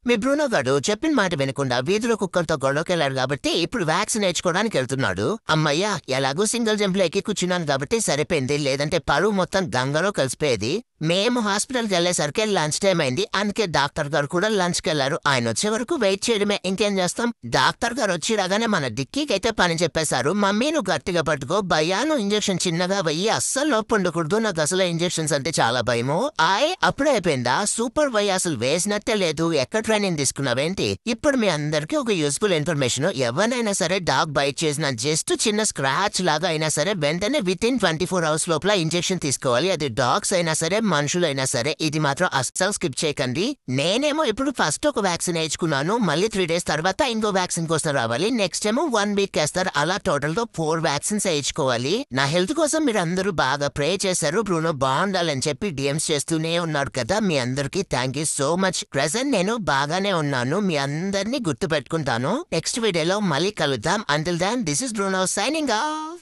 మీ Bruno గాడు చెప్పిన మాట వినకుండా వీధిలో కుక్కలతో గొడవకెళ్లాడు కాబట్టి ఇప్పుడు వ్యాక్సిన్ వేయించుకోవడానికి వెళ్తున్నాడు. అమ్మయ్యా, ఎలాగో సింగిల్ జంప్ ఎక్కి కూర్చున్నాను కాబట్టి సరిపోయింది, లేదంటే పరువు మొత్తం గంగలో కలిసిపోయేది. మేము హాస్పిటల్కి వెళ్లేసరికి లంచ్ టైం అయింది. అందుకే డాక్టర్ గారు కూడా లంచ్కి వెళ్లారు. ఆయన వచ్చే వరకు వెయిట్ చేయడమే, ఇంకేం చేస్తాం. డాక్టర్ గారు వచ్చి రాగానే మన డిక్కీకైతే పని చెప్పేశారు. మమ్మీ నువ్వు గట్టిగా పట్టుకో, భయాను ఇంజెక్షన్ చిన్నగా వెయ్యి, అస్సలు లోపు ఉండకూడదు, నాకు అసలు ఇంజెక్షన్స్ అంటే చాలా భయము. అప్పుడే అయిపోయిందా? సూపర్ భయ, అసలు వేసినట్టే లేదు. ఎక్కడ ట్రైనింగ్ తీసుకున్నావేంటి? ఇప్పుడు మీ అందరికీ ఒక యూస్ఫుల్ ఇన్ఫర్మేషన్. ఎవరినైనా సరే డాగ్ బైట్ చేసిన జస్ట్ చిన్న స్క్రాచ్ లాగా అయినా సరే వెంటనే విత్ ఇన్ 24 hours లోపల ఇంజెక్షన్ తీసుకోవాలి. అది డాగ్స్ అయినా సరే మనుషులైనా సరే. ఇది మాత్రం అస్సలు స్కిప్ చేయకండి. నేనేమో ఇప్పుడు ఫస్ట్ ఒక వ్యాక్సిన్ వేయించుకున్నాను, మళ్ళీ 3 days తర్వాత ఇంకో వ్యాక్సిన్ కోసం రావాలి. నెక్స్ట్ ఏమో 1 week వేస్తారు. అలా టోటల్ గా 4 vaccines వేయించుకోవాలి. నా హెల్త్ కోసం మీరు అందరూ బాగా ప్రే చేశారు. బ్రూనో బాగుండాలని చెప్పి డిఎమ్స్ చేస్తూనే ఉన్నారు కదా. మీ అందరికి thank you so much. Present నేను బాగానే ఉన్నాను, మీ అందరినీ గుర్తు పెట్టుకుంటాను. నెక్స్ట్ వీడియోలో మళ్ళీ కలుద్దాం. Until then this is Bruno signing of.